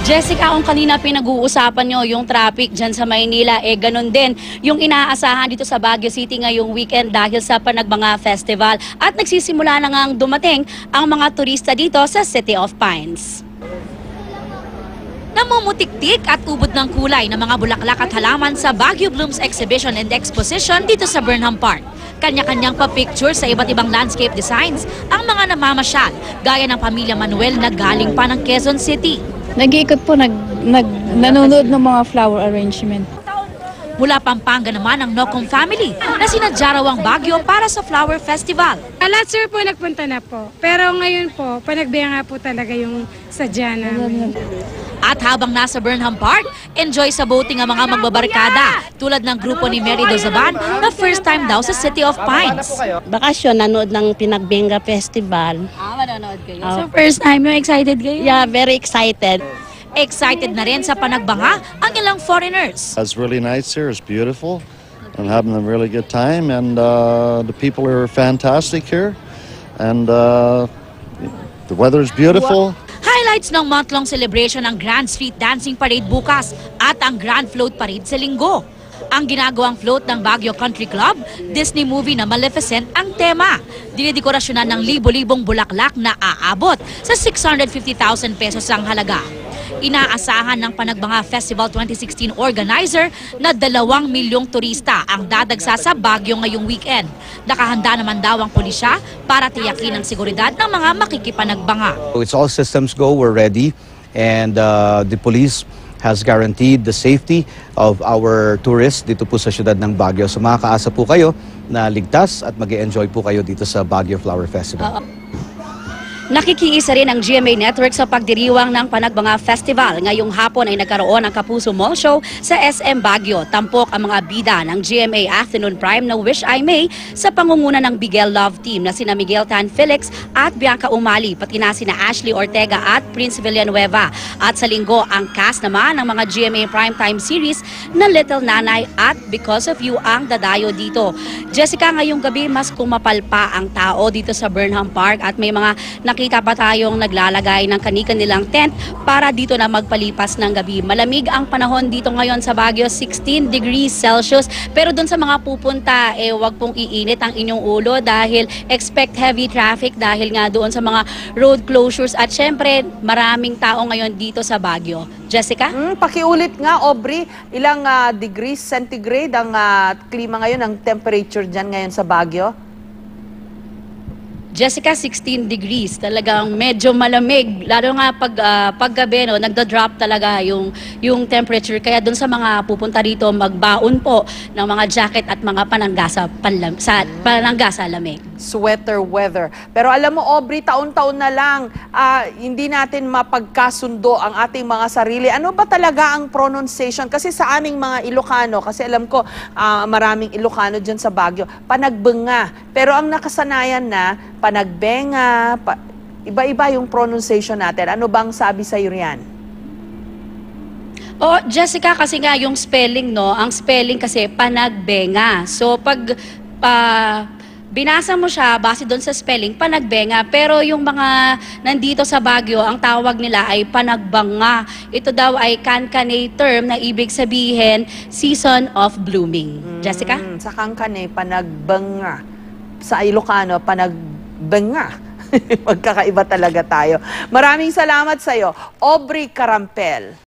Jessica, kung kanina pinag-uusapan nyo yung traffic dyan sa Maynila, ganun din yung inaasahan dito sa Baguio City ngayong weekend dahil sa Panagbanga Festival at nagsisimula na ngang dumating ang mga turista dito sa City of Pines. Namumutik-tik at ubod ng kulay ng mga bulaklak at halaman sa Baguio Blooms Exhibition and Exposition dito sa Burnham Park. Kanya-kanyang pa-picture sa iba't ibang landscape designs ang mga namamasyal, gaya ng pamilya Manuel na galing pa ng Quezon City. Nag-iikot po, nanonood ng mga flower arrangement. Mula Pampanga naman ang Nocom family na sinadya raw ang Baguio para sa Flower Festival. Last year po nagpunta na po, pero ngayon po, Panagbanga po talaga yung sadya namin. At habang nasa Burnham Park, enjoy sa boating ang mga magbabarkada tulad ng grupo ni Mary Dozaban na first time daw sa City of Pines. Bakasyon, nanood ng Panagbanga Festival. Manonood kayo. So first time, yung excited kayo? Yeah, very excited. Excited na rin sa Panagbanga ang ilang foreigners. It's really nice here. It's beautiful. I'm having a really good time, and the people are fantastic here, and the weather is beautiful. Highlights ng month-long celebration ng Grand Street Dancing Parade bukas at ang Grand Float Parade sa linggo. Ang ginagawang float ng Baguio Country Club, Disney movie na Maleficent ang tema. Dinidekorasyonan ng libo-libong bulaklak na aabot sa 650,000 pesos ang halaga. Inaasahan ng Panagbanga Festival 2016 organizer na 2 milyong turista ang dadagsa sa Baguio ngayong weekend. Nakahanda naman daw ang pulisya para tiyakin ang seguridad ng mga makikipanagbanga. It's all systems go, we're ready, and the police has guaranteed the safety of our tourists dito po sa siyudad ng Baguio. So makakaasa po kayo na ligtas at mag-enjoy po kayo dito sa Baguio Flower Festival. Nakikiisa rin ang GMA Network sa pagdiriwang ng Panagbanga Festival. Ngayong hapon ay nagkaroon ng Kapuso Mall Show sa SM Baguio. Tampok ang mga bida ng GMA Afternoon Prime na Wish I May sa pangunguna ng Bigel Love Team na sina Miguel Tan Felix at Bianca Umali, pati na sina Ashley Ortega at Prince Villanueva. At sa linggo, ang cast naman ng mga GMA Primetime Series na Little Nanay at Because of You ang dadayo dito. Jessica, ngayong gabi mas kumapalpa ang tao dito sa Burnham Park at may mga nakita pa tayong naglalagay ng kani-kanilang tent para dito na magpalipas ng gabi. Malamig ang panahon dito ngayon sa Baguio, 16 degrees Celsius. Pero doon sa mga pupunta, wag pong iinit ang inyong ulo dahil expect heavy traffic dahil nga doon sa mga road closures. At syempre, maraming tao ngayon dito sa Baguio. Jessica? Pakiulit nga, Aubrey, ilang degrees centigrade ang klima ngayon, ang temperature dyan ngayon sa Baguio? Jessica, 16 degrees. Talagang medyo malamig. Lalo nga paggabi, no, nagda-drop talaga yung temperature. Kaya dun sa mga pupunta rito, magbaon po ng mga jacket at mga panangga sa lamig. Sweater weather. Pero alam mo, Aubrey, taon-taon na lang, hindi natin mapagkasundo ang ating mga sarili. Ano ba talaga ang pronunciation? Kasi sa aming mga Ilocano, kasi alam ko maraming Ilocano dyan sa Baguio, Panagbanga. Pero ang nakasanayan na, Panagbenga, iba-iba yung pronunciation natin. Ano bang sabi sa iyo riyan? Oh, Jessica, kasi nga yung spelling, no? Ang spelling kasi Panagbenga. So pag binasa mo siya base doon sa spelling, Panagbenga. Pero yung mga nandito sa Baguio, ang tawag nila ay Panagbanga. Ito daw ay Kankanay term na ibig sabihin season of blooming. Jessica? Sa Kankanay, Panagbanga. Sa Ilocano, Panagbenga. Magkakaiba talaga tayo. Maraming salamat sa iyo, Aubrey Carampel.